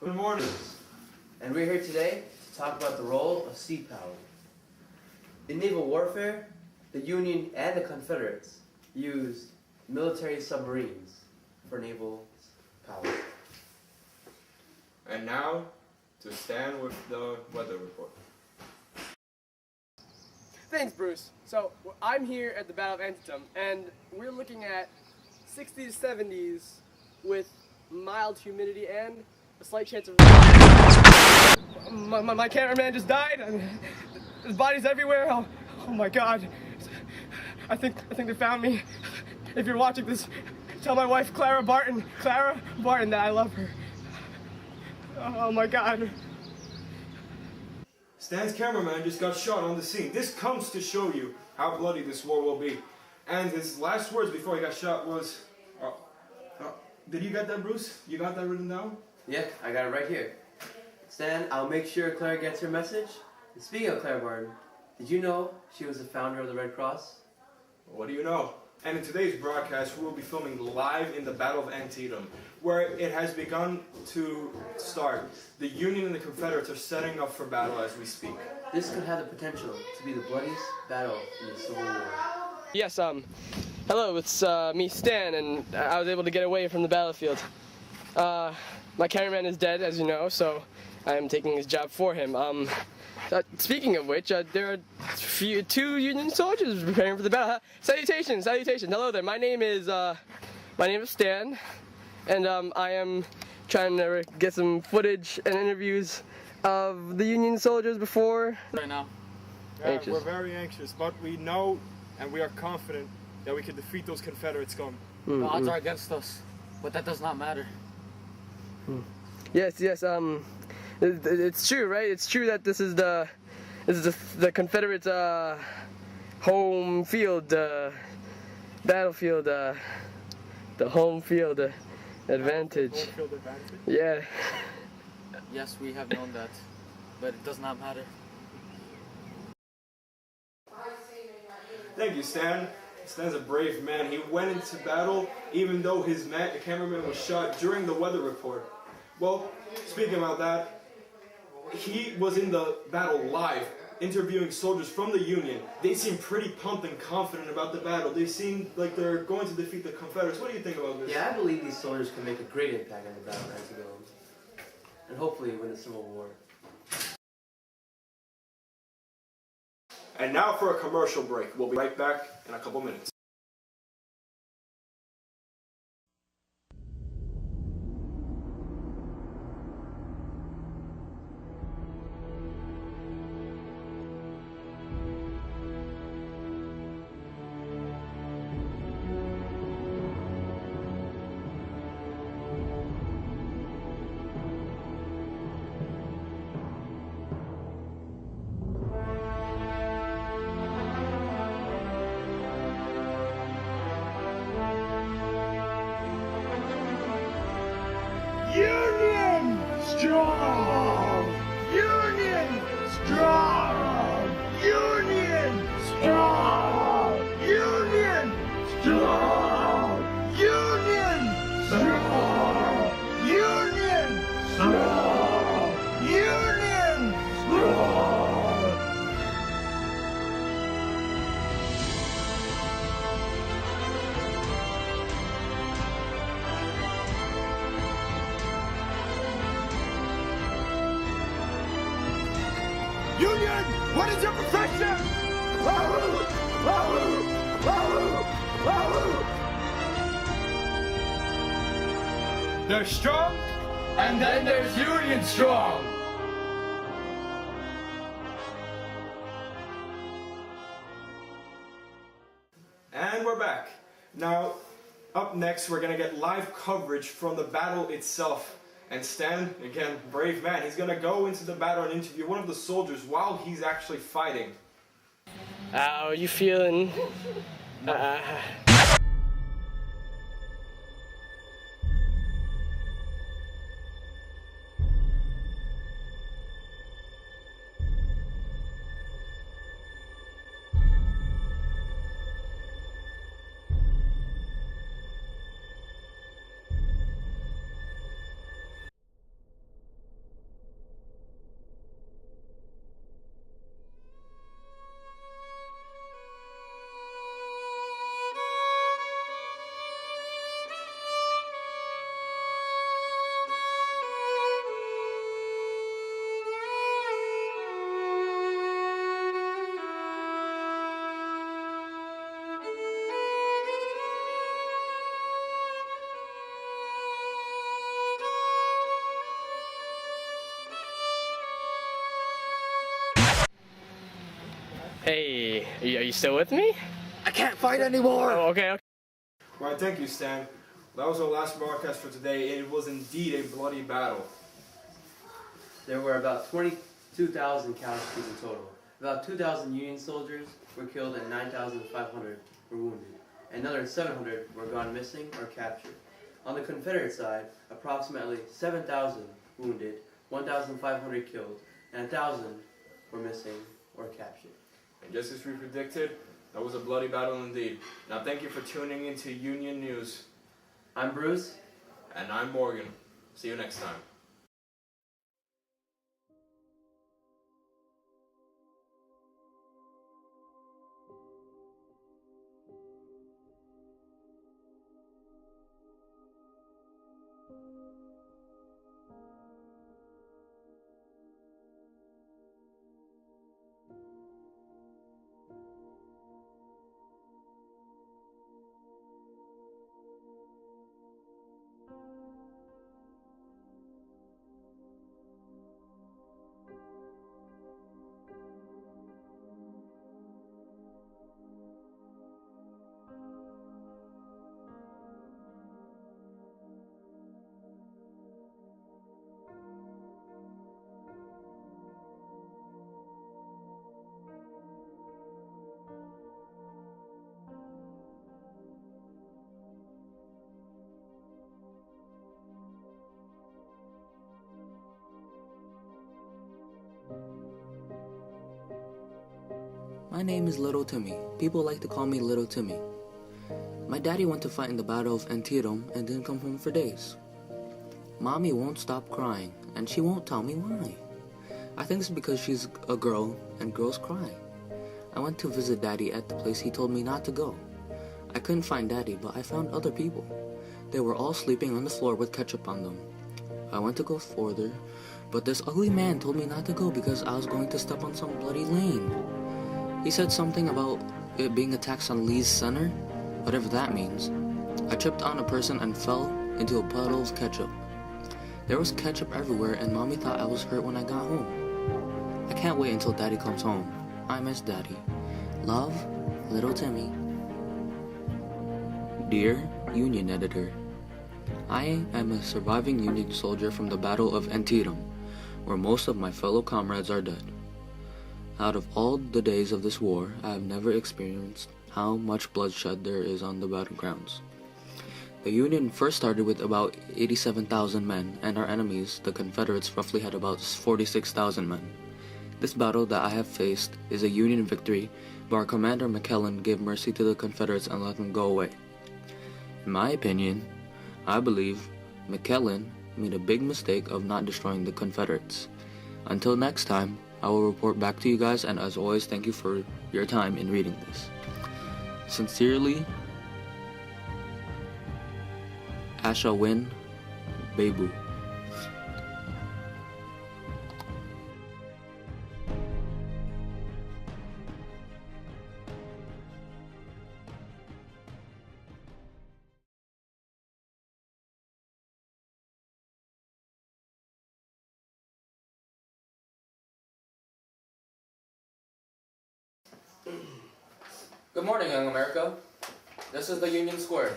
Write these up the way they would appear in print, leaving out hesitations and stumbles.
Good morning. And we're here today to talk about the role of sea power. In naval warfare, the Union and the Confederates used military submarines for naval power. And now, to stand with the weather report. Thanks, Bruce. So, I'm here at the Battle of Antietam, and we're looking at 60s, 70s with mild humidity and a slight chance of my cameraman just died. His body's everywhere. Oh my God. I think they found me. If you're watching this, tell my wife Clara Barton that I love her. Oh my God. Stan's cameraman just got shot on the scene. This comes to show you how bloody this war will be. And his last words before he got shot was, did you get that, Bruce? You got that written down? Yeah, I got it right here. Stan, I'll make sure Clara gets her message. And speaking of Clara Barton, did you know she was the founder of the Red Cross? What do you know? And in today's broadcast, we will be filming live in the Battle of Antietam, where it has begun to start. The Union and the Confederates are setting up for battle as we speak. This could have the potential to be the bloodiest battle in the Civil War. Yes, hello, it's me, Stan, and I was able to get away from the battlefield. My cameraman is dead, as you know, so I am taking his job for him. Speaking of which, there are two Union soldiers preparing for the battle. Salutations. Hello there. My name is Stan, and I am trying to get some footage and interviews of the Union soldiers before. Right now. Anxious. We're very anxious, but we know and we are confident that we can defeat those Confederate scum. The odds are against us, but that does not matter. Yes. It's true, right? It's true that this is the Confederates' home field, battlefield, the home field advantage. Home field advantage. Yeah. Yes, we have known that, but it does not matter. Thank you, Stan. Stan's a brave man. He went into battle even though his cameraman was shot during the weather report. Well, speaking about that, he was in the battle live, interviewing soldiers from the Union. They seem pretty pumped and confident about the battle. They seem like they're going to defeat the Confederates. What do you think about this? Yeah, I believe these soldiers can make a great impact on the Battle of Antietam, and hopefully win the Civil War. And now for a commercial break. We'll be right back in a couple minutes. Union strong! Union strong! Union strong! Union strong! Union strong! Union strong! Union strong! Union, what is your profession? There's strong, and then there's Union strong. And we're back. Now, up next, we're going to get live coverage from the battle itself. And Stan, again, brave man, he's going to go into the battle and interview one of the soldiers while he's actually fighting. How are you feeling? Hey, are you still with me? I can't fight anymore! Oh, okay, okay. All right, thank you, Stan. That was our last broadcast for today. It was indeed a bloody battle. There were about 22,000 casualties in total. About 2,000 Union soldiers were killed and 9,500 were wounded. Another 700 were gone missing or captured. On the Confederate side, approximately 7,000 wounded, 1,500 killed, and 1,000 were missing or captured. And just as we predicted, that was a bloody battle indeed. Now thank you for tuning into Union News. I'm Bruce. And I'm Morgan. See you next time. My name is Little Timmy. People like to call me Little Timmy. My daddy went to fight in the Battle of Antietam and didn't come home for days. Mommy won't stop crying, and she won't tell me why. I think it's because she's a girl, and girls cry. I went to visit Daddy at the place he told me not to go. I couldn't find Daddy, but I found other people. They were all sleeping on the floor with ketchup on them. I went to go further, but this ugly man told me not to go because I was going to step on some bloody lane. He said something about it being a tax on Lee's center, whatever that means. I tripped on a person and fell into a puddle of ketchup. There was ketchup everywhere, and Mommy thought I was hurt when I got home. I can't wait until Daddy comes home. I miss Daddy. Love, Little Timmy. Dear Union Editor, I am a surviving Union soldier from the Battle of Antietam, where most of my fellow comrades are dead. Out of all the days of this war, I have never experienced how much bloodshed there is on the battlegrounds. The Union first started with about 87,000 men, and our enemies, the Confederates, roughly had about 46,000 men. This battle that I have faced is a Union victory, but our commander McClellan gave mercy to the Confederates and let them go away. In my opinion, I believe McClellan made a big mistake of not destroying the Confederates. Until next time, I will report back to you guys, and as always, thank you for your time in reading this. Sincerely, I shall win, Bebu. Good morning, young America. This is the Union Square.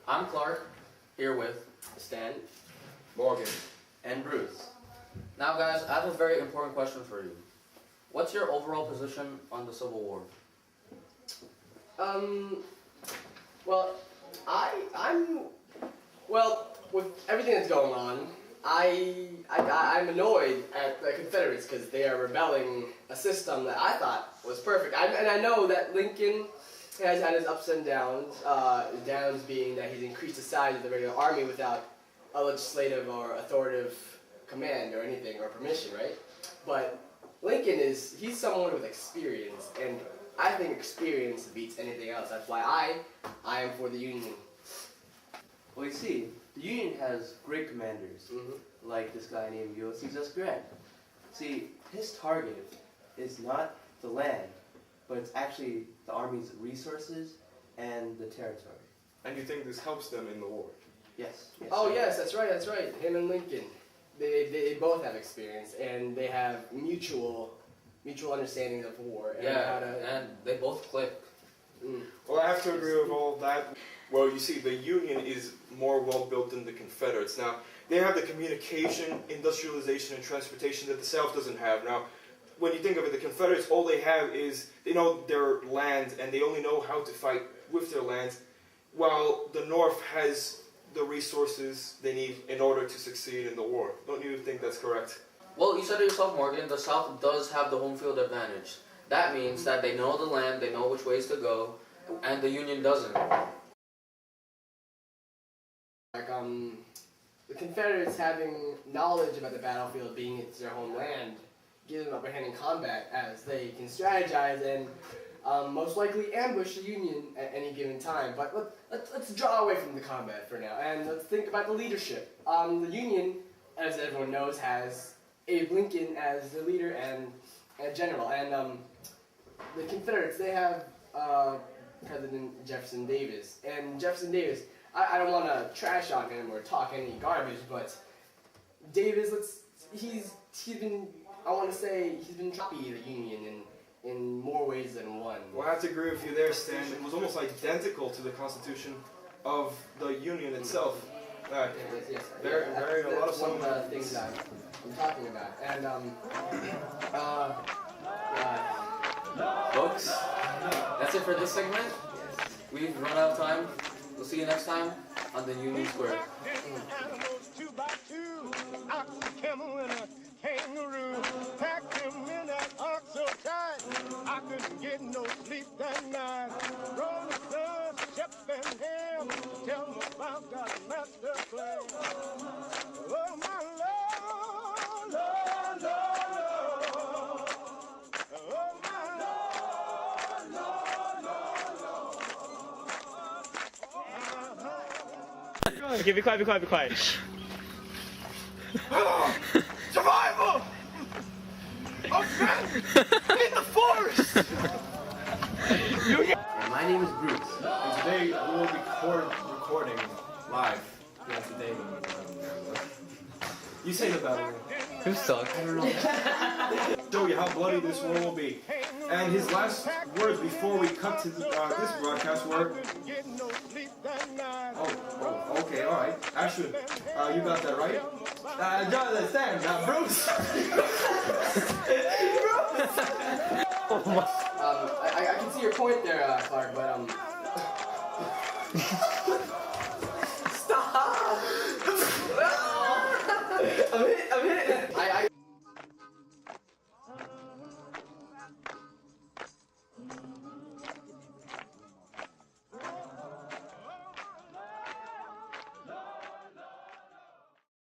I'm Clark, here with Stan. Morgan. and Bruce. Now, guys, I have a very important question for you. What's your overall position on the Civil War? Well, well, with everything that's going on, I'm annoyed at the Confederates because they are rebelling a system that I thought was perfect. And I know that Lincoln has had his ups and downs, downs being that he's increased the size of the regular army without a legislative or authoritative command or anything or permission, right? But Lincoln he's someone with experience, and I think experience beats anything else. That's why I am for the Union. Well, you see, the Union has great commanders, like this guy named Ulysses S. Grant. See, his target is not the land, but it's actually the Army's resources and the territory. And you think this helps them in the war? Yes. Oh yes, that's right. Him and Lincoln, they both have experience, and they have mutual mutual understandings of war and Yeah, how to. and they both click. Well, I have to agree with all of that. Well, you see, the Union is more well built than the Confederates. Now, they have the communication, industrialization, and transportation that the South doesn't have. Now, when you think of it, the Confederates, all they have is, they know their land, and they only know how to fight with their land, while the North has the resources they need in order to succeed in the war. Don't you think that's correct? Well, you said it yourself, Morgan, the South does have the home field advantage. That means that they know the land, they know which ways to go, and the Union doesn't. Like, the Confederates having knowledge about the battlefield being it's their homeland gives them upper hand in combat as they can strategize and most likely ambush the Union at any given time. But let's draw away from the combat for now and let's think about the leadership. The Union, as everyone knows, has Abe Lincoln as the leader and general, and the Confederates, they have President Jefferson Davis. And Jefferson Davis, I don't want to trash on him or talk any garbage, but Davis, he's been, I want to say, he's been choppy the Union in more ways than one. Well, I have to agree with you there, Stan. It was almost identical to the Constitution of the Union itself. Yes, Very, very, a lot of that's one of the some things that I'm talking about. And, Folks, that's it for this segment. We've run out of time. We'll see you next time on the Union Square. Animals 2 by 2, ox, a camel, and a kangaroo. Packed him in that ox so tight, I couldn't get no sleep that night. Rolling Stones, Shep and Ham, tell them about God's master plan. Oh my Lord, Lord, Lord, Lord. Oh my Lord, Lord, Lord, Lord. Okay, be quiet, be quiet, be quiet. survival of men in the forest. My name is Bruce. And today we will be recording live. Yeah, today. You say the battle. Who sucks? I don't know. Show you how bloody this war will be. And his last words before we cut to this broadcast were, okay, all right. Ashwin, you got that right? Jonathan, Stan, Bruce. I can see your point there, Clark, but stop! I'm hit.